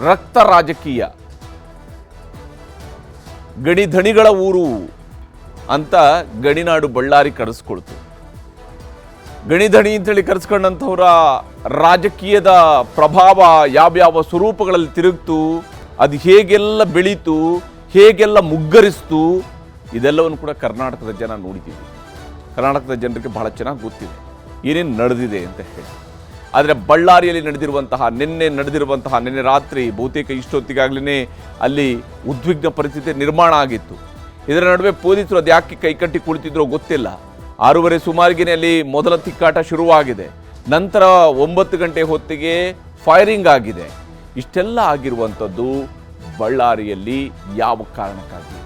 ರಕ್ತ ರಾಜಕೀಯ, ಗಣಿಧಣಿಗಳ ಊರು ಅಂತ ಗಣಿನಾಡು ಬಳ್ಳಾರಿ ಕರೆಸ್ಕೊಳ್ತು. ಗಣಿಧಣಿ ಅಂತೇಳಿ ಕರೆಸ್ಕೊಂಡಂಥವ್ರ ರಾಜಕೀಯದ ಪ್ರಭಾವ ಯಾವ್ಯಾವ ಸ್ವರೂಪಗಳಲ್ಲಿ ತಿರುಗ್ತು, ಅದು ಹೇಗೆಲ್ಲ ಬೆಳೀತು, ಹೇಗೆಲ್ಲ ಮುಗ್ಗರಿಸ್ತು, ಇದೆಲ್ಲವನ್ನು ಕೂಡ ಕರ್ನಾಟಕದ ಜನ ನೋಡಿದ್ದೀವಿ. ಕರ್ನಾಟಕದ ಜನರಿಗೆ ಬಹಳ ಚೆನ್ನಾಗಿ ಗೊತ್ತಿದೆ ಏನೇನು ನಡೆದಿದೆ ಅಂತ ಹೇಳಿ. ಆದರೆ ಬಳ್ಳಾರಿಯಲ್ಲಿ ನಿನ್ನೆ ರಾತ್ರಿ ಬಹುತೇಕ ಇಷ್ಟೊತ್ತಿಗಾಗಲೇ ಅಲ್ಲಿ ಉದ್ವಿಗ್ನ ಪರಿಸ್ಥಿತಿ ನಿರ್ಮಾಣ ಆಗಿತ್ತು. ಇದರ ನಡುವೆ ಪೊಲೀಸರು ಅದು ಯಾಕೆ ಕೈಕಟ್ಟಿ ಕುಳಿತಿದ್ರೋ ಗೊತ್ತಿಲ್ಲ. 6:30 ಸುಮಾರಿಗೆ ಅಲ್ಲಿ ಮೊದಲ ತಿಕ್ಕಾಟ ಶುರುವಾಗಿದೆ. ನಂತರ 9 ಗಂಟೆ ಹೊತ್ತಿಗೆ ಫೈರಿಂಗ್ ಆಗಿದೆ. ಇಷ್ಟೆಲ್ಲ ಆಗಿರುವಂಥದ್ದು ಬಳ್ಳಾರಿಯಲ್ಲಿ ಯಾವ ಕಾರಣಕ್ಕಾಗಿ,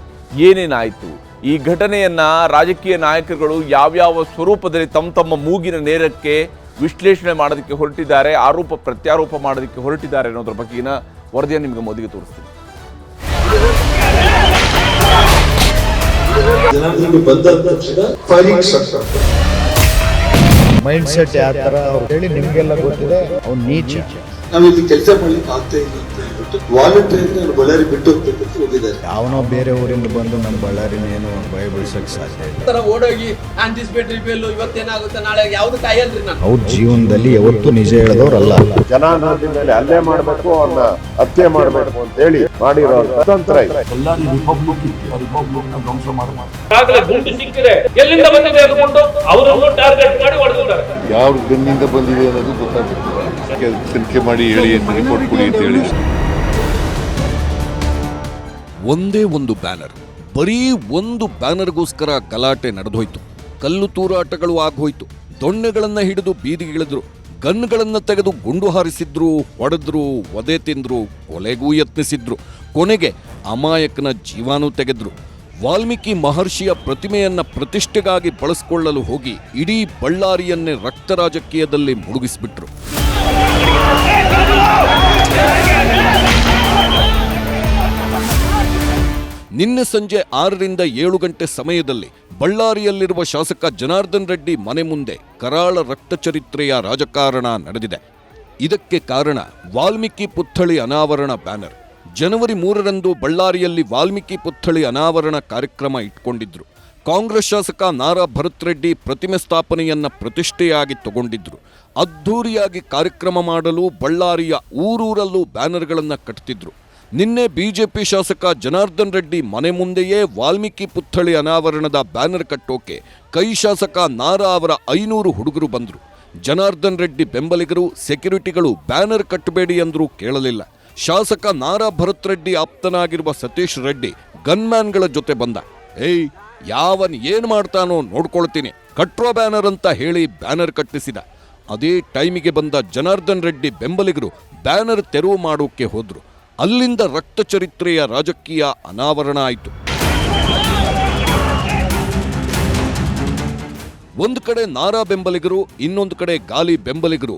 ಏನೇನಾಯಿತು, ಈ ಘಟನೆಯನ್ನ ರಾಜಕೀಯ ನಾಯಕರುಗಳು ಯಾವ್ಯಾವ ಸ್ವರೂಪದಲ್ಲಿ ತಮ್ಮ ಮೂಗಿನ ನೇರಕ್ಕೆ ವಿಶ್ಲೇಷಣೆ ಮಾಡೋದಕ್ಕೆ ಹೊರಟಿದ್ದಾರೆ, ಆರೋಪ ಪ್ರತ್ಯಾರೋಪ ಮಾಡೋದಕ್ಕೆ ಹೊರಟಿದ್ದಾರೆ ಅನ್ನೋದ್ರ ಬಗ್ಗೆನ ವರದಿಯನ್ನು ನಿಮಗೆ ಮೊದಲಿಗೆ ತೋರಿಸ್ತೀನಿ. ಮೈಂಡ್ ಸೆಟ್ ಯಾವ ತರ ಹೇಳಿ ನಿಮ್ಗೆಲ್ಲ ಗೊತ್ತಿದೆ. ಅವ್ನು ನೀಚ. ನಾವು ಇಲ್ಲಿ ಕೆಲಸ ಮಾಡ್ಲಿಕ್ಕೆ ಆಗ್ತಾ ಇಲ್ಲ ಅಂತ ಹೇಳ್ಬಿಟ್ಟು ವಾಲಂಟಿಯರ್ ನಾನು ಬಳ್ಳಾರಿ ಬಿಟ್ಟು ಹೋಗ್ಬೇಕಂತ ಹೋಗಿದ್ದಾರೆ. ಯಾವನೋ ಬೇರೆ ಊರಿಂದ ಬಂದು ನಮ್ಮ ಬಳ್ಳಾರಿನ ಏನು ಭಯ ಬೀಳ್ಸಕ್ ಸಾಧ್ಯ ಇಲ್ಲ. ಓಡೋಗಿ ಆಂಟಿಸಿಪೇಟ್ ರಿಪೇಲ್ ಇವತ್ತೇನಾಗುತ್ತೆ ನಾಳೆ ಯಾವ್ದು ಕಾಯಲ್ರಿ. ಅವ್ರ ಜೀವನದಲ್ಲಿ ಯಾವತ್ತೂ ನಿಜ ಹೇಳಿದವ್ರಲ್ಲ. ಜನಾಂಗದ ಮೇಲೆ ಹಲ್ಲೆ ಮಾಡಬೇಕು, ಅವ್ರನ್ನ ಹತ್ಯೆ ಮಾಡಬೇಕು ಅಂತ ಹೇಳಿ ಮಾಡಿರೋ ತಂತ್ರ ಬಳ್ಳಾರಿ ರಿಪಬ್ಲಿಕ್ ಧ್ವಂಸ ಮಾಡಿ ಗುಂಡು ಸಿಕ್ಕಿದೆ, ಎಲ್ಲಿಂದ ಬಂದಿದೆ ಅಂದ್ಕೊಂಡು ಅವರನ್ನು ಟಾರ್ಗೆಟ್ ಮಾಡಿ ಹೊಡೆದಿದ್ದಾರೆ. ಯಾವ ಬೆನ್ನಿಂದ ಬಂದಿದೆ ಅನ್ನೋದು ಗೊತ್ತಾಗುತ್ತೆ. ತನಿಖೆ ಮಾಡಿ ಹೇಳಿ, ರಿಪೋರ್ಟ್ ಕೊಡಿ ಅಂತ ಹೇಳಿ. ಒಂದೇ ಒಂದು ಬ್ಯಾನರ್, ಬರೀ ಒಂದು ಬ್ಯಾನರ್ಗೋಸ್ಕರ ಗಲಾಟೆ ನಡೆದೋಯ್ತು. ಕಲ್ಲು ತೂರಾಟಗಳು ಆಗೋಯ್ತು. ದೊಣ್ಣೆಗಳನ್ನ ಹಿಡಿದು ಬೀದಿಗಿಳಿದ್ರು, ಗನ್ಗಳನ್ನ ತೆಗೆದು ಗುಂಡು ಹಾರಿಸಿದ್ರು, ಹೊಡೆದ್ರು, ಒದೆ ತಿಂದ್ರು, ಕೊಲೆಗೂ ಯತ್ನಿಸಿದ್ರು. ಕೊನೆಗೆ ಅಮಾಯಕನ ಜೀವಾನೂ ತೆಗೆದ್ರು. ವಾಲ್ಮೀಕಿ ಮಹರ್ಷಿಯ ಪ್ರತಿಮೆಯನ್ನ ಪ್ರತಿಷ್ಠೆಗಾಗಿ ಬಳಸಿಕೊಳ್ಳಲು ಹೋಗಿ ಇಡೀ ಬಳ್ಳಾರಿಯನ್ನೇ ರಕ್ತ ರಾಜಕೀಯದಲ್ಲಿ ಮುಳುಗಿಸ್ಬಿಟ್ರು. ನಿನ್ನೆ ಸಂಜೆ 6ರಿಂದ 7 ಗಂಟೆ ಸಮಯದಲ್ಲಿ ಬಳ್ಳಾರಿಯಲ್ಲಿರುವ ಶಾಸಕ ಜನಾರ್ದನ್ ರೆಡ್ಡಿ ಮನೆ ಮುಂದೆ ಕರಾಳ ರಕ್ತಚರಿತ್ರೆಯ ರಾಜಕಾರಣ ನಡೆದಿದೆ. ಇದಕ್ಕೆ ಕಾರಣ ವಾಲ್ಮೀಕಿ ಪುತ್ಥಳಿ ಅನಾವರಣ ಬ್ಯಾನರ್. ಜನವರಿ 3ರಂದು ಬಳ್ಳಾರಿಯಲ್ಲಿ ವಾಲ್ಮೀಕಿ ಪುತ್ಥಳಿ ಅನಾವರಣ ಕಾರ್ಯಕ್ರಮ ಇಟ್ಕೊಂಡಿದ್ರು. ಕಾಂಗ್ರೆಸ್ ಶಾಸಕ ನಾರಾ ಭರತ್ ರೆಡ್ಡಿ ಪ್ರತಿಮೆ ಸ್ಥಾಪನೆಯನ್ನ ಪ್ರತಿಷ್ಠೆಯಾಗಿ ತಗೊಂಡಿದ್ರು. ಅದ್ಧೂರಿಯಾಗಿ ಕಾರ್ಯಕ್ರಮ ಮಾಡಲು ಬಳ್ಳಾರಿಯ ಊರೂರಲ್ಲೂ ಬ್ಯಾನರ್ಗಳನ್ನು ಕಟ್ತಿದ್ರು. ನಿನ್ನೆ ಬಿಜೆಪಿ ಶಾಸಕ ಜನಾರ್ದನ್ ರೆಡ್ಡಿ ಮನೆ ಮುಂದೆಯೇ ವಾಲ್ಮೀಕಿ ಪುತ್ಥಳಿ ಅನಾವರಣದ ಬ್ಯಾನರ್ ಕಟ್ಟೋಕೆ ಕೈ ಶಾಸಕ ನಾರಾ ಅವರ 500 ಹುಡುಗರು ಬಂದರು. ಜನಾರ್ದನ್ ರೆಡ್ಡಿ ಬೆಂಬಲಿಗರು, ಸೆಕ್ಯೂರಿಟಿಗಳು ಬ್ಯಾನರ್ ಕಟ್ಟಬೇಡಿ ಅಂದ್ರೂ ಕೇಳಲಿಲ್ಲ. ಶಾಸಕ ನಾರಾ ಭರತ್ ರೆಡ್ಡಿ ಆಪ್ತನಾಗಿರುವ ಸತೀಶ್ ರೆಡ್ಡಿ ಗನ್ಮ್ಯಾನ್ಗಳ ಜೊತೆ ಬಂದ. ಏಯ್, ಯಾವನ್ ಏನ್ ಮಾಡ್ತಾನೋ ನೋಡ್ಕೊಳ್ತೀನಿ, ಕಟ್ರೋ ಬ್ಯಾನರ್ ಅಂತ ಹೇಳಿ ಬ್ಯಾನರ್ ಕಟ್ಟಿಸಿದ. ಅದೇ ಟೈಮಿಗೆ ಬಂದ ಜನಾರ್ದನ್ ರೆಡ್ಡಿ ಬೆಂಬಲಿಗರು ಬ್ಯಾನರ್ ತೆರವು ಮಾಡೋಕೆ ಹೋದ್ರು. ಅಲ್ಲಿಂದ ರಕ್ತಚರಿತ್ರೆಯ ರಾಜಕೀಯ ಅನಾವರಣ ಆಯಿತು. ಒಂದು ಕಡೆ ನಾರಾ ಬೆಂಬಲಿಗರು, ಇನ್ನೊಂದು ಕಡೆ ಗಾಲಿ ಬೆಂಬಲಿಗರು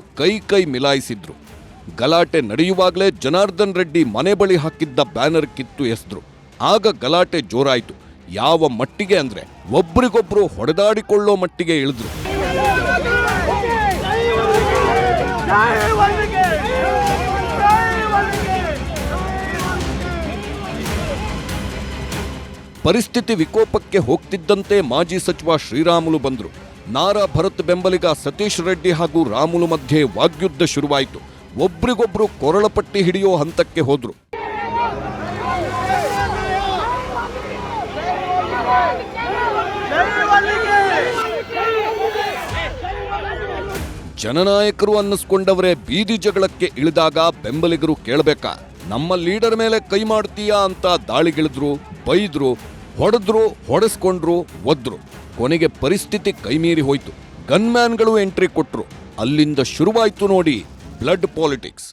ಕೈ ಮಿಲಾಯಿಸಿದ್ರು. ಗಲಾಟೆ ನಡೆಯುವಾಗಲೇ ಜನಾರ್ದನ್ ರೆಡ್ಡಿ ಮನೆ ಬಳಿ ಹಾಕಿದ್ದ ಬ್ಯಾನರ್ ಕಿತ್ತು ಎಸೆದ್ರು. ಆಗ ಗಲಾಟೆ ಜೋರಾಯಿತು. ಯಾವ ಮಟ್ಟಿಗೆ ಅಂದ್ರೆ ಒಬ್ರಿಗೊಬ್ರು ಹೊಡೆದಾಡಿಕೊಳ್ಳೋ ಮಟ್ಟಿಗೆ ಇಳಿದ್ರು. ಪರಿಸ್ಥಿತಿ ವಿಕೋಪಕ್ಕೆ ಹೋಗ್ತಿದ್ದಂತೆ ಮಾಜಿ ಸಚಿವ ಶ್ರೀರಾಮುಲು ಬಂದ್ರು. ನಾರಾ ಭರತ್ ಬೆಂಬಲಿಗ ಸತೀಶ್ ರೆಡ್ಡಿ ಹಾಗೂ ರಾಮುಲು ಮಧ್ಯೆ ವಾಗ್ಯುದ್ಧ ಶುರುವಾಯಿತು. ಒಬ್ರಿಗೊಬ್ರು ಕೊರಳಪಟ್ಟಿ ಹಿಡಿಯೋ ಹಂತಕ್ಕೆ ಹೋದ್ರು. ಜನನಾಯಕರು ಅನ್ನಿಸ್ಕೊಂಡವರೇ ಬೀದಿ ಜಗಳಕ್ಕೆ ಇಳಿದಾಗ ಬೆಂಬಲಿಗರು ಕೇಳಬೇಕಾ, ನಮ್ಮ ಲೀಡರ್ ಮೇಲೆ ಕೈ ಮಾಡ್ತೀಯಾ ಅಂತ ದಾಳಿಗಿಳಿದ್ರು, ಬೈದ್ರು, ಹೊಡೆದ್ರು, ಹೊಡೆಸ್ಕೊಂಡ್ರು, ಒದ್ರು. ಕೊನೆಗೆ ಪರಿಸ್ಥಿತಿ ಕೈಮೀರಿ ಹೋಯ್ತು. ಗನ್ಮ್ಯಾನ್ಗಳು ಎಂಟ್ರಿ ಕೊಟ್ರು. ಅಲ್ಲಿಂದ ಶುರುವಾಯ್ತು ನೋಡಿ ಬ್ಲಡ್ ಪಾಲಿಟಿಕ್ಸ್.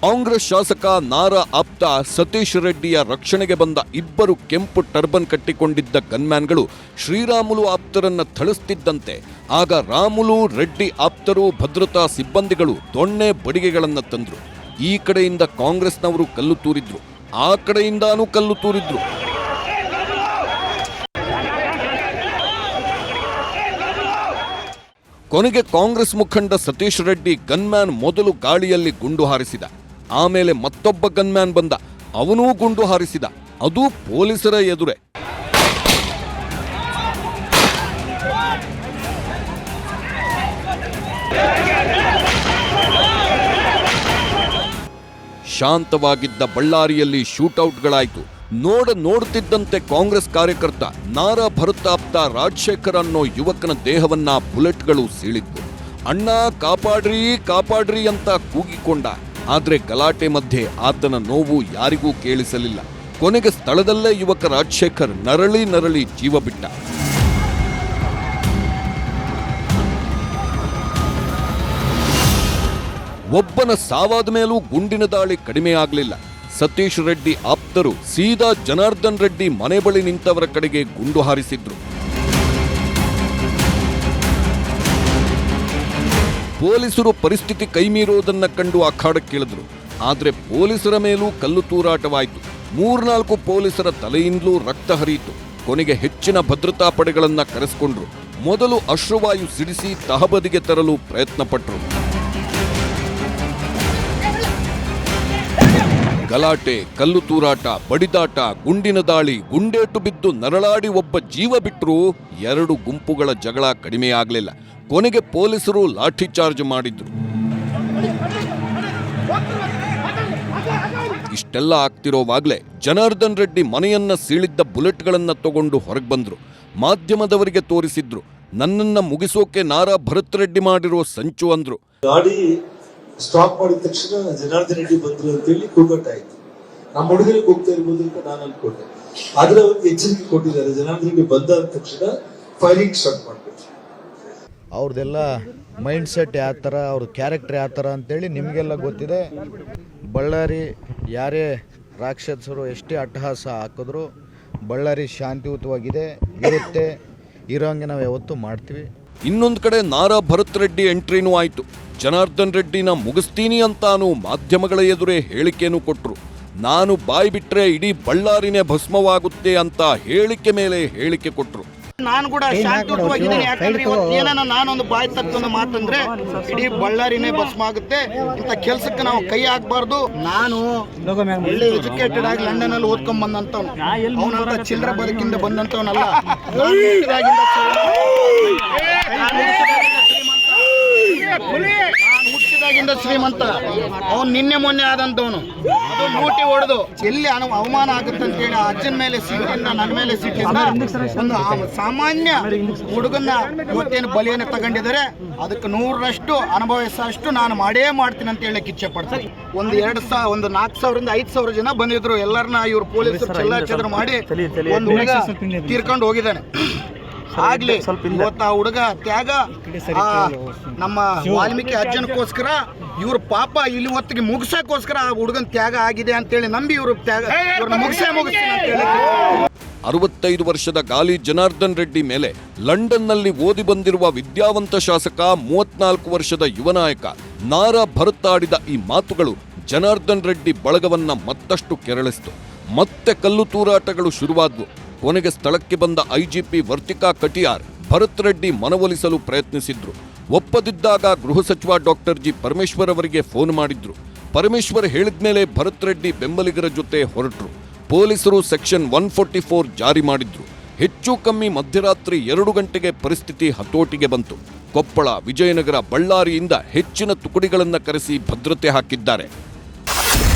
ಕಾಂಗ್ರೆಸ್ ಶಾಸಕ ನಾರಾ ಆಪ್ತ ಸತೀಶ್ ರೆಡ್ಡಿಯ ರಕ್ಷಣೆಗೆ ಬಂದ ಇಬ್ಬರು ಕೆಂಪು ಟರ್ಬನ್ ಕಟ್ಟಿಕೊಂಡಿದ್ದ ಗನ್ಮ್ಯಾನ್ಗಳು ಶ್ರೀರಾಮುಲು ಆಪ್ತರನ್ನ ಥಳಿಸ್ತಿದ್ದಂತೆ ಆಗ ರಾಮುಲು, ರೆಡ್ಡಿ ಆಪ್ತರು, ಭದ್ರತಾ ಸಿಬ್ಬಂದಿಗಳು ದೊಣ್ಣೆ ಬಡಿಗೆಗಳನ್ನ ತಂದ್ರು. ಈ ಕಡೆಯಿಂದ ಕಾಂಗ್ರೆಸ್ನವರು ಕಲ್ಲು ತೂರಿದ್ರು, ಆ ಕಡೆಯಿಂದಾನೂ ಕಲ್ಲು ತೂರಿದ್ರು. ಕೊನೆಗೆ ಕಾಂಗ್ರೆಸ್ ಮುಖಂಡ ಸತೀಶ್ ರೆಡ್ಡಿ ಗನ್ಮ್ಯಾನ್ ಮೊದಲು ಗಾಳಿಯಲ್ಲಿ ಗುಂಡು ಹಾರಿಸಿದ. ಆಮೇಲೆ ಮತ್ತೊಬ್ಬ ಗನ್ಮ್ಯಾನ್ ಬಂದ, ಅವನೂ ಗುಂಡು ಹಾರಿಸಿದ, ಅದು ಪೊಲೀಸರ ಎದುರೇ. ಶಾಂತವಾಗಿದ್ದ ಬಳ್ಳಾರಿಯಲ್ಲಿ ಶೂಟೌಟ್ಗಳಾಯಿತು. ನೋಡುತ್ತಿದ್ದಂತೆ ಕಾಂಗ್ರೆಸ್ ಕಾರ್ಯಕರ್ತ ನಾರಾ ಭರತಾಪ್ತ ರಾಜಶೇಖರ್ ಅನ್ನೋ ಯುವಕನ ದೇಹವನ್ನ ಬುಲೆಟ್ಗಳು ಸೀಳಿದ್ವು. ಅಣ್ಣ ಕಾಪಾಡ್ರಿ ಕಾಪಾಡ್ರಿ ಅಂತ ಕೂಗಿಕೊಂಡ. ಆದ್ರೆ ಗಲಾಟೆ ಮಧ್ಯೆ ಆತನ ನೋವು ಯಾರಿಗೂ ಕೇಳಿಸಲಿಲ್ಲ. ಕೊನೆಗೆ ಸ್ಥಳದಲ್ಲೇ ಯುವಕ ರಾಜಶೇಖರ್ ನರಳಿ ಜೀವ ಬಿಟ್ಟ. ಒಬ್ಬನ ಸಾವಾದ ಮೇಲೂ ಗುಂಡಿನ ದಾಳಿ ಕಡಿಮೆ ಆಗಲಿಲ್ಲ. ಸತೀಶ್ ರೆಡ್ಡಿ ಆಪ್ತರು ಸೀದಾ ಜನಾರ್ದನ್ ರೆಡ್ಡಿ ಮನೆ ಬಳಿ ನಿಂತವರ ಕಡೆಗೆ ಗುಂಡು ಹಾರಿಸಿದ್ರು. ಪೊಲೀಸರು ಪರಿಸ್ಥಿತಿ ಕೈಮೀರೋದನ್ನ ಕಂಡು ಅಖಾಡಕ್ಕಿಳಿದ್ರು. ಆದ್ರೆ ಪೊಲೀಸರ ಮೇಲೂ ಕಲ್ಲು ತೂರಾಟವಾಯಿತು. 3-4 ಪೊಲೀಸರ ತಲೆಯಿಂದಲೂ ರಕ್ತ ಹರಿಯಿತು. ಕೊನೆಗೆ ಹೆಚ್ಚಿನ ಭದ್ರತಾ ಪಡೆಗಳನ್ನ ಕರೆಸಿಕೊಂಡ್ರು. ಮೊದಲು ಅಶ್ರುವಾಯು ಸಿಡಿಸಿ ತಹಬದಿಗೆ ತರಲು ಪ್ರಯತ್ನ ಪಟ್ರು. ಗಲಾಟೆ, ಕಲ್ಲು ತೂರಾಟ, ಬಡಿದಾಟ, ಗುಂಡಿನ ದಾಳಿ, ಗುಂಡೇಟು ಬಿದ್ದು ನರಳಾಡಿ ಒಬ್ಬ ಜೀವ ಬಿಟ್ಟರೂ 2 ಗುಂಪುಗಳ ಜಗಳ ಕಡಿಮೆಯಾಗಲಿಲ್ಲ. ಕೊನೆಗೆ ಪೊಲೀಸರು ಲಾಠಿ ಚಾರ್ಜ್ ಮಾಡಿದ್ರು. ಇಷ್ಟೆಲ್ಲ ಆಗ್ತಿರೋವಾಗ್ಲೇ ಜನಾರ್ದನ್ ರೆಡ್ಡಿ ಮನೆಯನ್ನ ಸೀಳಿದ್ದ ಬುಲೆಟ್ಗಳನ್ನ ತಗೊಂಡು ಹೊರಗೆ ಬಂದ್ರು. ಮಾಧ್ಯಮದವರಿಗೆ ತೋರಿಸಿದ್ರು. ನನ್ನನ್ನ ಮುಗಿಸೋಕೆ ನಾರಾ ಭರತ್ ರೆಡ್ಡಿ ಮಾಡಿರೋ ಸಂಚು ಅಂದ್ರು. ಗಾಡಿ ಸ್ಟಾಪ್ ಮಾಡಿದ ತಕ್ಷಣ ಜನಾರ್ದನ್ ರೆಡ್ಡಿ ಬಂದ್ರು ಅಂತೇಳಿ ಕೂಗಾಟಾಯ್ತು. ನಮ್ಮ ಹುಡುಗರಿಗೆ ಹೋಗ್ತಾ ಇರ್ಬೋದು ಅಂತ ನಾನು ಅನ್ಕೊಂಡೆ. ಆದ್ರೆ ಅವ್ರಿಗೆ ಎಚ್ಚರಿಕೆ ಕೊಟ್ಟಿದ್ದಾರೆ, ಜನಾರ್ದನ್ ರೆಡ್ಡಿ ಬಂದ ತಕ್ಷಣ ಫೈರಿಂಗ್ ಸ್ಟಾರ್ಟ್ ಮಾಡ್ಬೇಕು. ಅವ್ರದ್ದೆಲ್ಲ ಮೈಂಡ್ ಸೆಟ್ ಯಾವ ಥರ, ಅವ್ರ ಕ್ಯಾರೆಕ್ಟರ್ ಯಾವ ಥರ ಅಂತೇಳಿ ನಿಮಗೆಲ್ಲ ಗೊತ್ತಿದೆ. ಬಳ್ಳಾರಿ ಯಾರೇ ರಾಕ್ಷಸರು ಎಷ್ಟೇ ಅಟ್ಟಹಾಸ ಹಾಕಿದ್ರು ಬಳ್ಳಾರಿ ಶಾಂತಿಯುತವಾಗಿದೆ, ಇರುತ್ತೆ, ಇರೋಂಗೆ ನಾವು ಯಾವತ್ತೂ ಮಾಡ್ತೀವಿ. ಇನ್ನೊಂದು ಕಡೆ ನಾರಾ ಭರತ್ ರೆಡ್ಡಿ ಎಂಟ್ರಿನೂ ಆಯ್ತು. ಜನಾರ್ದನ್ ರೆಡ್ಡಿನ ಮುಗಿಸ್ತೀನಿ ಅಂತಾನು ಮಾಧ್ಯಮಗಳ ಎದುರೇ ಹೇಳಿಕೆನೂ ಕೊಟ್ರು. ನಾನು ಬಾಯಿ ಬಿಟ್ರೆ ಇಡೀ ಬಳ್ಳಾರಿನೇ ಭಸ್ಮವಾಗುತ್ತೆ ಅಂತ ಹೇಳಿಕೆ ಮೇಲೆ ಹೇಳಿಕೆ ಕೊಟ್ರು. ನಾನು ಕೂಡ ಶಾಂತಿಯುತವಾಗಿದ್ದೀನಿ. ಯಾಕಂದ್ರೆ ಇವತ್ತು ಏನನ್ನ ನಾನೊಂದು ಬಾಯಿ ತಪ್ಪೊಂದು ಮಾತಂದ್ರೆ ಇಡೀ ಬಳ್ಳಾರಿನೇ ಭಸ್ಮ ಆಗುತ್ತೆ. ಇಂಥ ಕೆಲ್ಸಕ್ಕೆ ನಾವು ಕೈ ಹಾಕ್ಬಾರ್ದು. ನಾನು ಒಳ್ಳೆ ಎಜುಕೇಟೆಡ್ ಆಗಿ ಲಂಡನ್ ಅಲ್ಲಿ ಓದ್ಕೊಂಡ್ ಬಂದಂತವ್ನು. ಅವನಂತ ಚಿಲ್ಲರೆ ಬದುಕಿಂದ ಬಂದಂತವನಲ್ಲ. ಹುಟ್ಟಿದಾಗಿಂದ ಶ್ರೀಮಂತ. ಅವನು ನಿನ್ನೆ ಮೊನ್ನೆ ಆದಂತವನು. ಅದು ಲೂಟಿ ಹೊಡೆದು ಎಲ್ಲಿ ಅವಮಾನ ಆಗುತ್ತೆ ಅಂತ ಹೇಳಿ ಅಜ್ಜನ ಮೇಲೆ ಸಿಟ್ಟಿಂದ, ನನ್ನ ಮೇಲೆ ಸಿಟ್ಟಿಂದ ಒಂದು ಸಾಮಾನ್ಯ ಹುಡುಗನ್ನ ಇವತ್ತೇನು ಬಲಿಯನ್ನು ತಗೊಂಡಿದ್ದಾರೆ. ಅದಕ್ಕೆ 100ರಷ್ಟು ಅನುಭವಿಸಷ್ಟು ನಾನು ಮಾಡೇ ಮಾಡ್ತೀನಿ ಅಂತ ಹೇಳಕ್ ಇಚ್ಛೆ ಪಡ್ತೀನಿ. ಒಂದು 4,000ರಿಂದ 5,000 ಜನ ಬಂದಿದ್ರು. ಎಲ್ಲರನ್ನ ಇವ್ರು ಪೊಲೀಸರು ಚೆಲ್ಲಾಚದ್ರ ಮಾಡಿ ಒಂದು ಹುಡುಗ ತೀರ್ಕೊಂಡು ಹೋಗಿದ್ದಾನೆ. ಆಗ್ಲಿ ಇವತ್ತು ಆ ಹುಡುಗ ತ್ಯಾಗ ನಮ್ಮ ವಾಲ್ಮೀಕಿ ಅಜ್ಜನಕ್ಕೋಸ್ಕರ ಇವ್ರ ಪಾಪ ಇಲ್ಲಿ ಹೊತ್ತಿಗೆ ಮುಗಿಸೋಕ್ಕೋಸ್ಕರ ಆ ಹುಡುಗನ ತ್ಯಾಗ ಆಗಿದೆ ಅಂತೇಳಿ ನಂಬಿ ಇವರು ತ್ಯಾಗ ಮುಗಿಸ್ತೀನಿ ಅಂತ ಹೇಳಿ. 65 ವರ್ಷದ ಗಾಲಿ ಜನಾರ್ದನ್ ರೆಡ್ಡಿ ಮೇಲೆ ಲಂಡನ್ನಲ್ಲಿ ಓದಿ ಬಂದಿರುವ ವಿದ್ಯಾವಂತ ಶಾಸಕ 34 ವರ್ಷದ ಯುವ ನಾಯಕ ನಾರಾ ಭರತ್ ಆಡಿದ ಈ ಮಾತುಗಳು ಜನಾರ್ದನ್ ರೆಡ್ಡಿ ಬಳಗವನ್ನ ಮತ್ತಷ್ಟು ಕೆರಳಿಸಿತು. ಮತ್ತೆ ಕಲ್ಲು ತೂರಾಟಗಳು ಶುರುವಾದ್ವು. ಕೊನೆಗೆ ಸ್ಥಳಕ್ಕೆ ಬಂದ ಐಜಿಪಿ ವರ್ತಿಕಾ ಕಟಿಯಾರ್ ಭರತ್ ರೆಡ್ಡಿ ಮನವೊಲಿಸಲು ಪ್ರಯತ್ನಿಸಿದ್ರು. ಒಪ್ಪದಿದ್ದಾಗ ಗೃಹ ಸಚಿವ ಡಾಕ್ಟರ್ ಜಿ ಪರಮೇಶ್ವರ್ ಅವರಿಗೆ ಫೋನ್ ಮಾಡಿದ್ರು. ಪರಮೇಶ್ವರ್ ಹೇಳಿದ್ಮೇಲೆ ಭರತ್ ರೆಡ್ಡಿ ಬೆಂಬಲಿಗರ ಜೊತೆ ಹೊರಟರು. ಪೊಲೀಸರು ಸೆಕ್ಷನ್ 144 ಜಾರಿ ಮಾಡಿದ್ರು. ಹೆಚ್ಚು ಕಮ್ಮಿ ಮಧ್ಯರಾತ್ರಿ 2 ಗಂಟೆಗೆ ಪರಿಸ್ಥಿತಿ ಹತೋಟಿಗೆ ಬಂತು. ಕೊಪ್ಪಳ, ವಿಜಯನಗರ, ಬಳ್ಳಾರಿಯಿಂದ ಹೆಚ್ಚಿನ ತುಕಡಿಗಳನ್ನು ಕರೆಸಿ ಭದ್ರತೆ ಹಾಕಿದ್ದಾರೆ.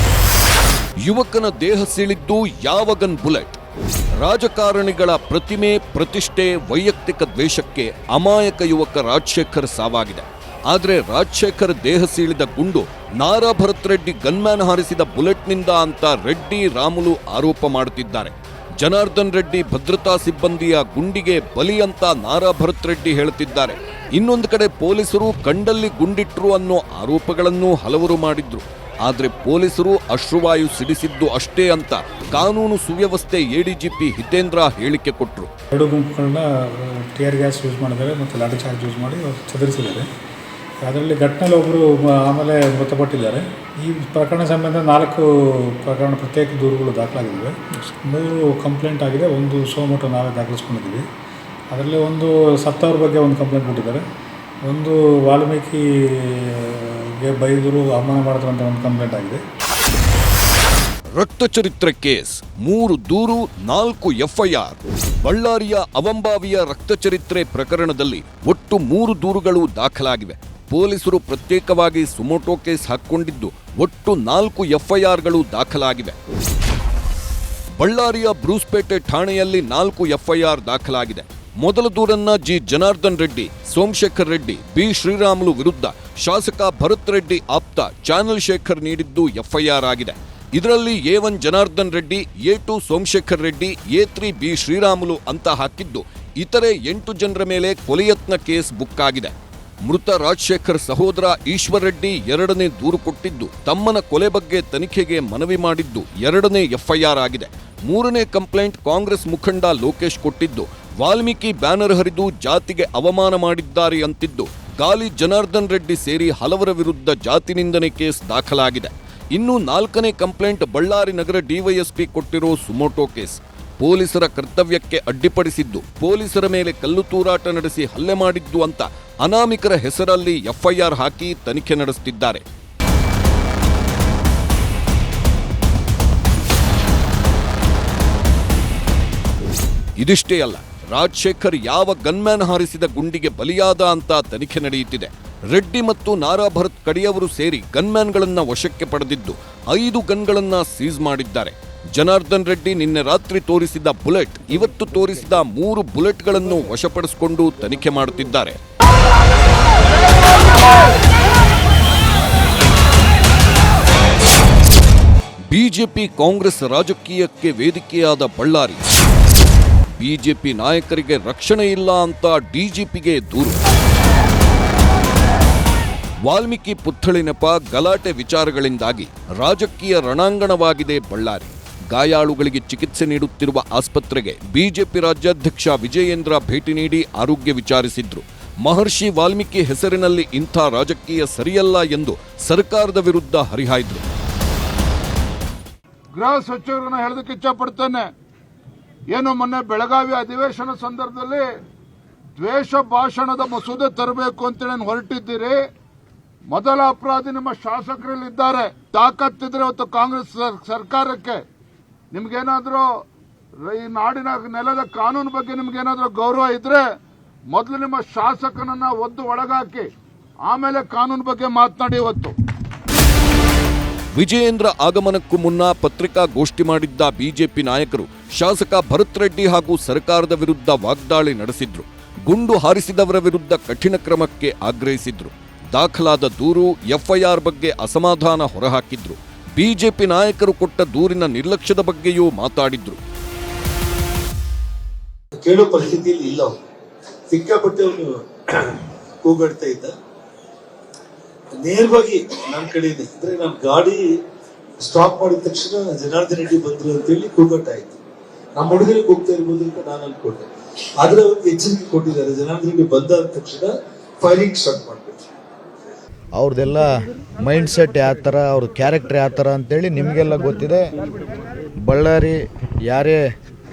ಯುವಕನ ದೇಹ ಸೀಳಿದ್ದು ಯಾವ ಗನ್ ಬುಲೆಟ್? ರಾಜಕಾರಣಿಗಳ ಪ್ರತಿಮೆ, ಪ್ರತಿಷ್ಠೆ, ವೈಯಕ್ತಿಕ ದ್ವೇಷಕ್ಕೆ ಅಮಾಯಕ ಯುವಕ ರಾಜಶೇಖರ್ ಸಾವಾಗಿದೆ. ಆದರೆ ರಾಜಶೇಖರ್ ದೇಹ ಸೀಳಿದ ಗುಂಡು ನಾರಾ ಭರತ್ ರೆಡ್ಡಿ ಗನ್ಮ್ಯಾನ್ ಹಾರಿಸಿದ ಬುಲೆಟ್ನಿಂದ ಅಂತ ರೆಡ್ಡಿ, ರಾಮುಲು ಆರೋಪ ಮಾಡುತ್ತಿದ್ದಾರೆ. ಜನಾರ್ದನ್ ರೆಡ್ಡಿ ಭದ್ರತಾ ಸಿಬ್ಬಂದಿಯ ಗುಂಡಿಗೆ ಬಲಿ ಅಂತ ನಾರಾ ಭರತ್ ರೆಡ್ಡಿ ಹೇಳುತ್ತಿದ್ದಾರೆ. ಇನ್ನೊಂದು ಕಡೆ ಪೊಲೀಸರು ಕಂಡಲ್ಲಿ ಗುಂಡಿಟ್ರು ಅನ್ನೋ ಆರೋಪಗಳನ್ನು ಹಲವರು ಮಾಡಿದ್ರು. ಆದರೆ ಪೊಲೀಸರು ಅಶ್ರುವಾಯು ಸಿಡಿಸಿದ್ದು ಅಷ್ಟೇ ಅಂತ ಕಾನೂನು ಸುವ್ಯವಸ್ಥೆ ಎಡಿಜಿಪಿ ಹಿತೇಂದ್ರ ಹೇಳಿಕೆ ಕೊಟ್ಟರು. 2 ಗುಂಪುಗಳನ್ನ ಟಿಯರ್ ಗ್ಯಾಸ್ ಯೂಸ್ ಮಾಡಿದ್ದಾರೆ ಮತ್ತು ಲಾಠಿ ಚಾರ್ಜ್ ಯೂಸ್ ಮಾಡಿ ಚದುರಿಸಿದ್ದಾರೆ. ಅದರಲ್ಲಿ ಘಟನೆಯಲ್ಲಿ ಒಬ್ಬರು ಆಮೇಲೆ ಮೃತಪಟ್ಟಿದ್ದಾರೆ. ಈ ಪ್ರಕರಣ ಸಂಬಂಧ 4 ಪ್ರಕರಣ ಪ್ರತ್ಯೇಕ ದೂರುಗಳು ದಾಖಲಾಗಿದ್ದಾವೆ. 3 ಕಂಪ್ಲೇಂಟ್ ಆಗಿದೆ. 1 ಸೋಮೋಟೋ ನಾವೇ ದಾಖಲಿಸ್ಕೊಂಡಿದ್ದೀವಿ. ಅದರಲ್ಲಿ ಒಂದು ಸತ್ತವ್ರ ಬಗ್ಗೆ ಒಂದು ಕಂಪ್ಲೇಂಟ್ ಕೊಟ್ಟಿದ್ದಾರೆ. ಒಂದು ವಾಲ್ಮೀಕಿಗೆ ಬೈದರು ಅವಮಾನ ಮಾಡಿದ್ರು ಅಂತ ಒಂದು ಕಂಪ್ಲೇಂಟ್ ಆಗಿದೆ. ರಕ್ತಚರಿತ್ರೆ ಕೇಸ್, 3 ದೂರು 4 ಎಫ್ಐಆರ್. ಬಳ್ಳಾರಿಯ ಅವಂಬಾವಿಯ ರಕ್ತಚರಿತ್ರೆ ಪ್ರಕರಣದಲ್ಲಿ ಒಟ್ಟು 3 ದೂರುಗಳು ದಾಖಲಾಗಿವೆ. ಪೊಲೀಸರು ಪ್ರತ್ಯೇಕವಾಗಿ ಸುಮೋಟೋ ಕೇಸ್ ಹಾಕಿಕೊಂಡಿದ್ದು ಒಟ್ಟು 4 ಎಫ್ಐಆರ್ಗಳು ದಾಖಲಾಗಿವೆ. ಬಳ್ಳಾರಿಯ ಬ್ರೂಸ್ಪೇಟೆ ಠಾಣೆಯಲ್ಲಿ 4 ಎಫ್ಐಆರ್ ದಾಖಲಾಗಿದೆ. ಮೊದಲ ದೂರನ್ನ ಜಿ ಜನಾರ್ದನ್ ರೆಡ್ಡಿ, ಸೋಮಶೇಖರ್ ರೆಡ್ಡಿ, ಬಿ ಶ್ರೀರಾಮುಲು ವಿರುದ್ಧ ಶಾಸಕ ಭರತ್ ರೆಡ್ಡಿ ಆಪ್ತ ಚಾನಲ್ ಶೇಖರ್ ನೀಡಿದ್ದು ಎಫ್ಐಆರ್ ಆಗಿದೆ. ಇದರಲ್ಲಿ A1 Janardhan Reddy, A2 Somashekar Reddy, A3 B Sriramulu ಅಂತ ಹಾಕಿದ್ದು ಇತರೆ 8 ಜನರ ಮೇಲೆ ಕೊಲೆಯತ್ನ ಕೇಸ್ ಬುಕ್ ಆಗಿದೆ. ಮೃತ ರಾಜಶೇಖರ್ ಸಹೋದರ ಈಶ್ವರ್ ರೆಡ್ಡಿ 2ನೇ ದೂರು ಕೊಟ್ಟಿದ್ದು ತಮ್ಮನ ಕೊಲೆ ಬಗ್ಗೆ ತನಿಖೆಗೆ ಮನವಿ ಮಾಡಿದ್ದು 2ನೇ ಎಫ್ಐಆರ್ ಆಗಿದೆ. 3ನೇ ಕಂಪ್ಲೇಂಟ್ ಕಾಂಗ್ರೆಸ್ ಮುಖಂಡ ಲೋಕೇಶ್ ಕೊಟ್ಟಿದ್ದು ವಾಲ್ಮೀಕಿ ಬ್ಯಾನರ್ ಹರಿದು ಜಾತಿಗೆ ಅವಮಾನ ಮಾಡಿದ್ದಾರೆ ಅಂತಿದ್ದು ಗಾಲಿ ಜನಾರ್ದನ್ ರೆಡ್ಡಿ ಸೇರಿ ಹಲವರ ವಿರುದ್ಧ ಜಾತಿ ನಿಂದನೆ ಕೇಸ್ ದಾಖಲಾಗಿದೆ. ಇನ್ನು 4ನೇ ಕಂಪ್ಲೇಂಟ್ ಬಳ್ಳಾರಿ ನಗರ ಡಿವೈಎಸ್ಪಿ ಕೊಟ್ಟಿರೋ ಸುಮೋಟೋ ಕೇಸ್. ಪೊಲೀಸರ ಕರ್ತವ್ಯಕ್ಕೆ ಅಡ್ಡಿಪಡಿಸಿದ್ದು, ಪೊಲೀಸರ ಮೇಲೆ ಕಲ್ಲು ತೂರಾಟ ನಡೆಸಿ ಹಲ್ಲೆ ಮಾಡಿದ್ದು ಅಂತ ಅನಾಮಿಕರ ಹೆಸರಲ್ಲಿ ಎಫ್ಐಆರ್ ಹಾಕಿ ತನಿಖೆ ನಡೆಸುತ್ತಿದ್ದಾರೆ. ಇದಿಷ್ಟೇ ಅಲ್ಲ, ರಾಜಶೇಖರ್ ಯಾವ ಗನ್ಮ್ಯಾನ್ ಹಾರಿಸಿದ ಗುಂಡಿಗೆ ಬಲಿಯಾದ ಅಂತ ತನಿಖೆ ನಡೆಯುತ್ತಿದೆ. ರೆಡ್ಡಿ ಮತ್ತು ನಾರಾ ಭರತ್ ಕಡಿಯವರು ಸೇರಿ ಗನ್ಮ್ಯಾನ್ಗಳನ್ನ ವಶಕ್ಕೆ ಪಡೆದಿದ್ದು 5 ಗನ್ಗಳನ್ನ ಸೀಸ್ ಮಾಡಿದ್ದಾರೆ. ಜನಾರ್ದನ್ ರೆಡ್ಡಿ ನಿನ್ನೆ ರಾತ್ರಿ ತೋರಿಸಿದ ಬುಲೆಟ್, ಇವತ್ತು ತೋರಿಸಿದ 3 ಬುಲೆಟ್ಗಳನ್ನು ವಶಪಡಿಸಿಕೊಂಡು ತನಿಖೆ ಮಾಡುತ್ತಿದ್ದಾರೆ. ಬಿಜೆಪಿ ಕಾಂಗ್ರೆಸ್ ರಾಜಕೀಯಕ್ಕೆ ವೇದಿಕೆಯಾದ ಬಳ್ಳಾರಿ. ಬಿಜೆಪಿ ನಾಯಕರಿಗೆ ರಕ್ಷಣೆ ಇಲ್ಲ ಅಂತ ಡಿಜಿಪಿಗೆ ದೂರು. ವಾಲ್ಮೀಕಿ ಪುತ್ಥಳಿ ನೆಪ, ಗಲಾಟೆ ವಿಚಾರಗಳಿಂದಾಗಿ ರಾಜಕೀಯ ರಣಾಂಗಣವಾಗಿದೆ ಬಳ್ಳಾರಿ. ಗಾಯಾಳುಗಳಿಗೆ ಚಿಕಿತ್ಸೆ ನೀಡುತ್ತಿರುವ ಆಸ್ಪತ್ರೆಗೆ ಬಿಜೆಪಿ ರಾಜ್ಯಾಧ್ಯಕ್ಷ ವಿಜಯೇಂದ್ರ ಭೇಟಿ ನೀಡಿ ಆರೋಗ್ಯ ವಿಚಾರಿಸಿದ್ರು. ಮಹರ್ಷಿ ವಾಲ್ಮೀಕಿ ಹೆಸರಿನಲ್ಲಿ ಇಂಥ ರಾಜಕೀಯ ಸರಿಯಲ್ಲ ಎಂದು ಸರ್ಕಾರದ ವಿರುದ್ಧ ಹರಿಹಾಯ್ದ್ರು. ಗೃಹ ಸಚಿವರನ್ನ ಹೇಳೋದಕ್ಕೆ ಇಚ್ಛಪಡ್ತೇನೆ. ಏನು ಮೊನ್ನೆ ಬೆಳಗಾವಿ ಅಧಿವೇಶನ ಸಂದರ್ಭದಲ್ಲಿ ದ್ವೇಷ ಭಾಷಣದ ಮಸೂದೆ ತರಬೇಕು ಅಂತೇಳಿ ಹೊರಟಿದ್ದೀರಿ. ಮೊದಲ ಅಪರಾಧಿ ನಿಮ್ಮ ಶಾಸಕರಲ್ಲಿದ್ದಾರೆ. ತಾಕತ್ತಿದ್ರೆ ಇವತ್ತು ಕಾಂಗ್ರೆಸ್ ಸರ್ಕಾರಕ್ಕೆ ನಿಮ್ಗೇನಾದ್ರೂ ಈ ನಾಡಿನ ನೆಲದ ಕಾನೂನು ಬಗ್ಗೆ ನಿಮ್ಗೇನಾದ್ರೂ ಗೌರವ ಇದ್ರೆ ಮೊದಲು ನಿಮ್ಮ ಶಾಸಕನನ್ನ ಒದ್ದು ಒಳಗಾಕಿ ಆಮೇಲೆ ಕಾನೂನು ಬಗ್ಗೆ ಮಾತನಾಡಿ. ಇವತ್ತು ವಿಜಯೇಂದ್ರ ಆಗಮನಕ್ಕೂ ಮುನ್ನ ಪತ್ರಿಕಾಗೋಷ್ಠಿ ಮಾಡಿದ್ದ ಬಿಜೆಪಿ ನಾಯಕರು ಶಾಸಕ ಭರತ್ ರೆಡ್ಡಿ ಹಾಗೂ ಸರ್ಕಾರದ ವಿರುದ್ಧ ವಾಗ್ದಾಳಿ ನಡೆಸಿದ್ರು. ಗುಂಡು ಹಾರಿಸಿದವರ ವಿರುದ್ಧ ಕಠಿಣ ಕ್ರಮಕ್ಕೆ ಆಗ್ರಹಿಸಿದ್ರು. ದಾಖಲಾದ ದೂರು, ಎಫ್ಐಆರ್ ಬಗ್ಗೆ ಅಸಮಾಧಾನ ಹೊರಹಾಕಿದ್ರು. ಬಿಜೆಪಿ ನಾಯಕರು ಕೊಟ್ಟ ದೂರಿನ ನಿರ್ಲಕ್ಷ್ಯದ ಬಗ್ಗೆಯೂ ಮಾತಾಡಿದ್ರು. ಕೇಳೋ ಪರಿಸ್ಥಿತಿಯಲ್ಲಿ ಇಲ್ಲ. ಸಿಕ್ಕಾಪಟ್ಟೆ ಅವನು ಕೂಗಾಡ್ತಾ ಇದ್ದ. ನೇರವಾಗಿ ನನ್ನ ಕಡೆಯಿಂದ ಅಂದ್ರೆ ನಾನು ಗಾಡಿ ಸ್ಟಾಪ್ ಮಾಡಿದ ತಕ್ಷಣ ಜನಾರ್ದನ್ ರೆಡ್ಡಿ ಬಂದ್ರು ಅಂತೇಳಿ ಕೂಗಾಟ ಆಯ್ತು. ನಮ್ಮ ಹುಡುಗರಿಗೆ ಹೋಗ್ತಾ ಇರ್ಬೋದು ಅಂತ ನಾನು ಅನ್ಕೊಂಡೆ. ಆದ್ರೆ ಅವ್ರಿಗೆ ಎಚ್ಚರಿಕೆ ಕೊಟ್ಟಿದ್ದಾರೆ. ಜನಾರ್ದನ್ ರೆಡ್ಡಿ ಬಂದ ತಕ್ಷಣ ಫೈರಿಂಗ್ ಸ್ಟಾರ್ಟ್ ಮಾಡ್ಬಿಟ್ರು. ಅವ್ರದ್ದೆಲ್ಲ ಮೈಂಡ್ ಸೆಟ್ ಯಾವ ಥರ, ಅವ್ರ ಕ್ಯಾರೆಕ್ಟರ್ ಯಾವ ಥರ ಅಂತೇಳಿ ನಿಮಗೆಲ್ಲ ಗೊತ್ತಿದೆ. ಬಳ್ಳಾರಿ ಯಾರೇ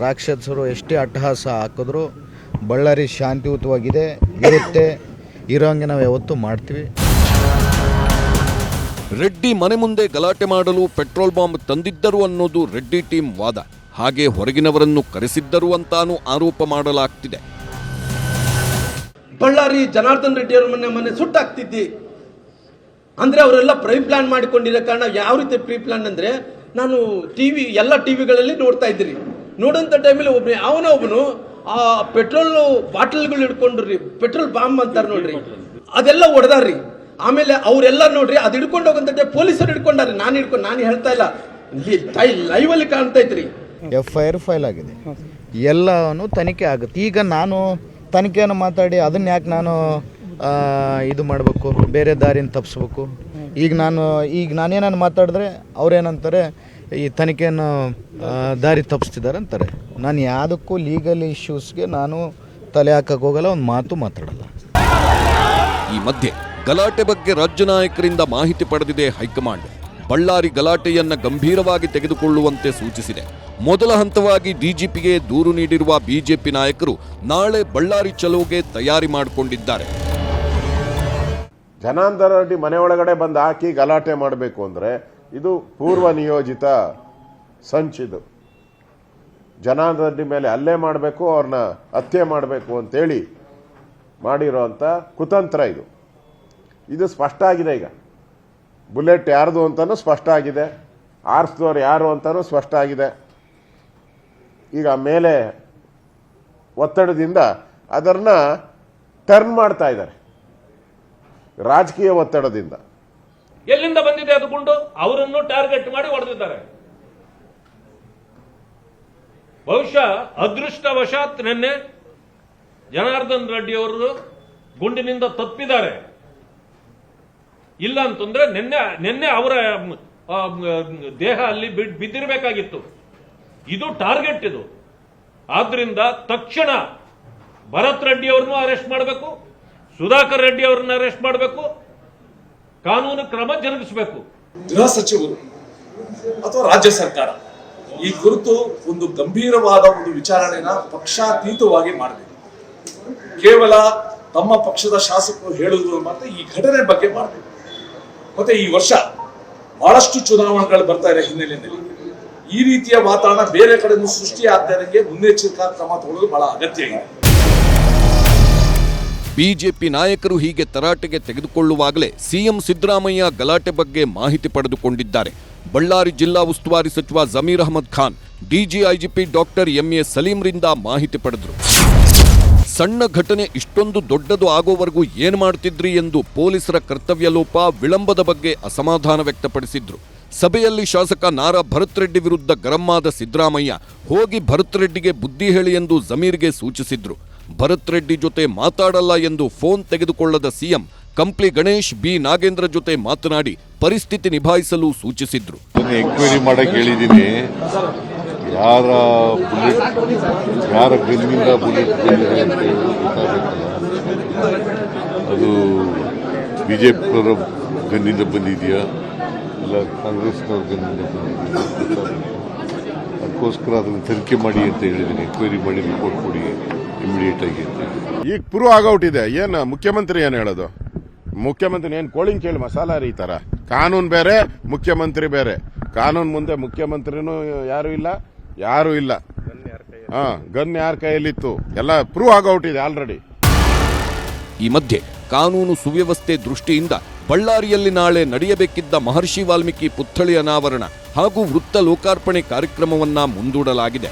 ರಾಕ್ಷಸರು ಎಷ್ಟೇ ಅಟ್ಟಹಾಸ ಹಾಕಿದ್ರು ಬಳ್ಳಾರಿ ಶಾಂತಿಯುತವಾಗಿದೆ, ಇರುತ್ತೆ, ಇರೋಂಗೆ ನಾವು ಯಾವತ್ತೂ ಮಾಡ್ತೀವಿ. ರೆಡ್ಡಿ ಮನೆ ಮುಂದೆ ಗಲಾಟೆ ಮಾಡಲು ಪೆಟ್ರೋಲ್ ಬಾಂಬ್ ತಂದಿದ್ದರು ಅನ್ನೋದು ರೆಡ್ಡಿ ಟೀಮ್ ವಾದ. ಹಾಗೆ ಹೊರಗಿನವರನ್ನು ಕರೆಸಿದ್ದರು ಅಂತಾನೂ ಆರೋಪ ಮಾಡಲಾಗ್ತಿದೆ. ಬಳ್ಳಾರಿ ಜನಾರ್ದನ್ ರೆಡ್ಡಿ ಅವರ ಮನೆ ಸುಟ್ಟಾಗ್ತಿದ್ದಿ ಅಂದ್ರೆ ಅವರೆಲ್ಲ ಪ್ರೀ ಪ್ಲಾನ್ ಮಾಡಿಕೊಂಡಿರೋ ಕಾರಣ. ಯಾವ ರೀತಿ ಪ್ರೀ ಪ್ಲಾನ್ ಅಂದ್ರೆ, ನಾನು ಎಲ್ಲ ಟಿವಿಗಳಲ್ಲಿ ನೋಡ್ತಾ ಇದ್ದೀರಿ. ನೋಡೋಂಥ ಟೈಮಲ್ಲಿ ಅವನೊಬ್ಬನು ಆ ಪೆಟ್ರೋಲ್ ಬಾಟಲ್ಗಳು ಹಿಡ್ಕೊಂಡ್ರಿ, ಪೆಟ್ರೋಲ್ ಬಾಂಬ್ ಅಂತಾರೆ ನೋಡ್ರಿ, ಅದೆಲ್ಲ ಹೊಡೆದಾರ್ರಿ. ಆಮೇಲೆ ಅವರೆಲ್ಲ ನೋಡ್ರಿ ಅದು ಹಿಡ್ಕೊಂಡು ಹೋಗಂತ ಪೊಲೀಸರು ಹಿಡ್ಕೊಂಡಾರೆ. ನಾನು ಹೇಳ್ತಾ ಇಲ್ಲ, ಲೈವ್ ಅಲ್ಲಿ ಕಾಣ್ತಾ ಇದ್ರಿ. FIR ಫೈಲ್ ಆಗಿದೆ, ಎಲ್ಲವೂ ತನಿಖೆ ಆಗುತ್ತೆ. ಈಗ ನಾನು ತನಿಖೆಯನ್ನು ಮಾತಾಡಿ ಅದನ್ನ ಯಾಕೆ ನಾನು ಇದು ಮಾಡಬೇಕು, ಬೇರೆ ದಾರಿನ ತಪ್ಪಿಸ್ಬೇಕು? ಈಗ ನಾನೇನಾನು ಮಾತಾಡಿದ್ರೆ ಅವ್ರೇನಂತಾರೆ, ಈ ತನಿಖೆಯನ್ನು ದಾರಿ ತಪ್ಪಿಸ್ತಿದ್ದಾರೆ ಅಂತಾರೆ. ನಾನು ಯಾವುದಕ್ಕೂ ಲೀಗಲ್ ಇಶ್ಯೂಸ್ಗೆ ನಾನು ತಲೆ ಹಾಕಕ್ಕೆ ಹೋಗಲ್ಲ, ಒಂದು ಮಾತು ಮಾತಾಡಲ್ಲ. ಈ ಮಧ್ಯೆ ಗಲಾಟೆ ಬಗ್ಗೆ ರಾಜ್ಯ ನಾಯಕರಿಂದ ಮಾಹಿತಿ ಪಡೆದಿದೆ ಹೈಕಮಾಂಡ್. ಬಳ್ಳಾರಿ ಗಲಾಟೆಯನ್ನ ಗಂಭೀರವಾಗಿ ತೆಗೆದುಕೊಳ್ಳುವಂತೆ ಸೂಚಿಸಿದೆ. ಮೊದಲ ಹಂತವಾಗಿ ಡಿಜಿಪಿಗೆ ದೂರು ನೀಡಿರುವ ಬಿಜೆಪಿ ನಾಯಕರು ನಾಳೆ ಬಳ್ಳಾರಿ ಚಲೋಗೆ ತಯಾರಿ ಮಾಡಿಕೊಂಡಿದ್ದಾರೆ. ಜನಾರ್ದನ್ ರೆಡ್ಡಿ ಮನೆ ಒಳಗಡೆ ಬಂದು ಹಾಕಿ ಗಲಾಟೆ ಮಾಡಬೇಕು ಅಂದರೆ ಇದು ಪೂರ್ವ ನಿಯೋಜಿತ ಸಂಚಿದು. ಜನಾರ್ದನ್ ರೆಡ್ಡಿ ಮೇಲೆ ಹಲ್ಲೆ ಮಾಡಬೇಕು, ಅವ್ರನ್ನ ಹತ್ಯೆ ಮಾಡಬೇಕು ಅಂತೇಳಿ ಮಾಡಿರೋಂಥ ಕುತಂತ್ರ ಇದು. ಇದು ಸ್ಪಷ್ಟ ಆಗಿದೆ. ಈಗ ಬುಲೆಟ್ ಯಾರ್ದು ಅಂತಲೂ ಸ್ಪಷ್ಟ ಆಗಿದೆ, ಆರಿಸಿದವ್ರು ಯಾರು ಅಂತಲೂ ಸ್ಪಷ್ಟ ಆಗಿದೆ. ಈಗ ಮೇಲೆ ಒತ್ತಡದಿಂದ ಅದನ್ನ ಟರ್ನ್ ಮಾಡ್ತಾ ಇದ್ದಾರೆ, ರಾಜಕೀಯ ಒತ್ತಡದಿಂದ. ಎಲ್ಲಿಂದ ಬಂದಿದೆ ಅದು ಗುಂಡು? ಅವರನ್ನು ಟಾರ್ಗೆಟ್ ಮಾಡಿ ಹೊಡೆದಿದ್ದಾರೆ. ಬಹುಶಃ ಅದೃಷ್ಟವಶಾತ್ ನಿನ್ನೆ ಜನಾರ್ದನ್ ರೆಡ್ಡಿ ಅವರು ಗುಂಡಿನಿಂದ ತಪ್ಪಿದ್ದಾರೆ. ಇಲ್ಲ ಅಂತಂದ್ರೆ ನಿನ್ನೆ ಅವರ ದೇಹ ಅಲ್ಲಿ ಬಿದ್ದಿರಬೇಕಾಗಿತ್ತು. ಇದು ಟಾರ್ಗೆಟ್ ಇದು. ಆದ್ರಿಂದ ತಕ್ಷಣ ಭರತ್ ರೆಡ್ಡಿ ಅವರನ್ನು ಅರೆಸ್ಟ್ ಮಾಡಬೇಕು, ಸುಧಾಕರ್ ರೆಡ್ಡಿ ಅವರನ್ನು ಅರೆಸ್ಟ್ ಮಾಡಬೇಕು, ಕಾನೂನು ಕ್ರಮ ಜರುಗಿಸಬೇಕು. ಗೃಹ ಸಚಿವರು ಅಥವಾ ರಾಜ್ಯ ಸರ್ಕಾರ ಈ ಕುರಿತು ಒಂದು ಗಂಭೀರವಾದ ಒಂದು ವಿಚಾರಣೆನ ಪಕ್ಷಾತೀತವಾಗಿ ಮಾಡಬೇಕು. ಕೇವಲ ತಮ್ಮ ಪಕ್ಷದ ಶಾಸಕರು ಹೇಳುವುದು ಮಾತ್ರ ಈ ಘಟನೆ ಬಗ್ಗೆ ಮಾಡಬೇಕು. ಮತ್ತೆ ಈ ವರ್ಷ ಬಹಳಷ್ಟು ಚುನಾವಣೆಗಳು ಬರ್ತಾ ಇರೋ ಹಿನ್ನೆಲೆಯಲ್ಲಿ ಈ ರೀತಿಯ ವಾತಾವರಣ ಬೇರೆ ಕಡೆನೂ ಸೃಷ್ಟಿ ಆಗದಂಗೆ ಮುನ್ನೆಚ್ಚರಿಕಾ ಕ್ರಮ ತಗೊಳ್ಳೋದು ಬಹಳ ಅಗತ್ಯ ಇದೆ. ಬಿಜೆಪಿ ನಾಯಕರು ಹೀಗೆ ತರಾಟೆಗೆ ತೆಗೆದುಕೊಳ್ಳುವಾಗಲೇ ಸಿಎಂ ಸಿದ್ದರಾಮಯ್ಯ ಗಲಾಟೆ ಬಗ್ಗೆ ಮಾಹಿತಿ ಪಡೆದುಕೊಂಡಿದ್ದಾರೆ. ಬಳ್ಳಾರಿ ಜಿಲ್ಲಾ ಉಸ್ತುವಾರಿ ಸಚಿವ Zameer Ahmed Khan DG IGP doctor MA ಸಲೀಂರಿಂದ ಮಾಹಿತಿ ಪಡೆದರು. ಸಣ್ಣ ಘಟನೆ ಇಷ್ಟೊಂದು ದೊಡ್ಡದು ಆಗೋವರೆಗೂ ಏನ್ ಮಾಡ್ತಿದ್ರಿ ಎಂದು ಪೊಲೀಸರ ಕರ್ತವ್ಯ ಲೋಪ, ವಿಳಂಬದ ಬಗ್ಗೆ ಅಸಮಾಧಾನ ವ್ಯಕ್ತಪಡಿಸಿದ್ರು. ಸಭೆಯಲ್ಲಿ ಶಾಸಕ ನಾರಾ ಭರತ್ ರೆಡ್ಡಿ ವಿರುದ್ಧ ಗರಂ ಆದ ಸಿದ್ದರಾಮಯ್ಯ ಹೋಗಿ ಭರತ್ ರೆಡ್ಡಿಗೆ ಬುದ್ಧಿ ಹೇಳಿ ಎಂದು ಜಮೀರ್ಗೆ ಸೂಚಿಸಿದ್ರು. ಭರತ್ ರೆಡ್ಡಿ ಜೊತೆ ಮಾತಾಡಲ್ಲ ಎಂದು ಫೋನ್ ತೆಗೆದುಕೊಳ್ಳದ ಸಿಎಂ ಕಂಪ್ಲಿ ಗಣೇಶ್ ಬಿ ನಾಗೇಂದ್ರ ಜೊತೆ ಮಾತನಾಡಿ ಪರಿಸ್ಥಿತಿ ನಿಭಾಯಿಸಲು ಸೂಚಿಸಿದ್ರು. ಎಂಕ್ವೈರಿ ಮಾಡಕ್ಕೆ ಹೇಳಿದ್ದೀನಿ. ಯಾರ ಗನ್ನಿಂದ ಬುಲೆಟ್ ಬಂದಿದೆ ಅಂತ ಗೊತ್ತಾಗಬೇಕಲ್ಲ. ಅದು ಬಿಜೆಪಿಯವರ ಗನ್ನಿಂದ ಬಂದಿದೆಯಾ ಇಲ್ಲ ಕಾಂಗ್ರೆಸ್ನವ್ರ ಗನ್ನಿಂದ ಬಂದಿದೆಯಾ ಅದಕ್ಕೋಸ್ಕರ ಅದನ್ನು ತನಿಖೆ ಮಾಡಿ ಅಂತ ಹೇಳಿದ್ದೀನಿ. ಎಂಕ್ವೈರಿ ಮಾಡಿ ರಿಪೋರ್ಟ್ ಕೊಡಿ ಇಮಿಡಿಯೇಟ್ ಆಗಿ ಅಂತ. ಈಗ ಪ್ರೂವ್ ಆಗೌಟಿದೆ. ಏನು ಮುಖ್ಯಮಂತ್ರಿ ಏನು ಹೇಳೋದು? ಮುಖ್ಯಮಂತ್ರಿ ಏನು ಕೋಳಿಂಗ್ ಕೇಳಿ ಮಸಾಲ ಹರಿತಾರ? ಕಾನೂನು ಬೇರೆ, ಮುಖ್ಯಮಂತ್ರಿ ಬೇರೆ. ಕಾನೂನು ಮುಂದೆ ಮುಖ್ಯಮಂತ್ರಿನೂ ಯಾರು ಇಲ್ಲ. ಗನ್ ಯಾರ ಕೈಯಲ್ಲಿತ್ತು ಎಲ್ಲ ಪ್ರೂವ್ ಆಗೌಟಿದೆ ಆಲ್ರೆಡಿ. ಈ ಮಧ್ಯೆ ಕಾನೂನು ಸುವ್ಯವಸ್ಥೆ ದೃಷ್ಟಿಯಿಂದ ಬಳ್ಳಾರಿಯಲ್ಲಿ ನಾಳೆ ನಡೆಯಬೇಕಿದ್ದ ಮಹರ್ಷಿ ವಾಲ್ಮೀಕಿ ಪುತ್ಥಳಿ ಅನಾವರಣ ಹಾಗೂ ವೃತ್ತ ಲೋಕಾರ್ಪಣೆ ಕಾರ್ಯಕ್ರಮವನ್ನ ಮುಂದೂಡಲಾಗಿದೆ.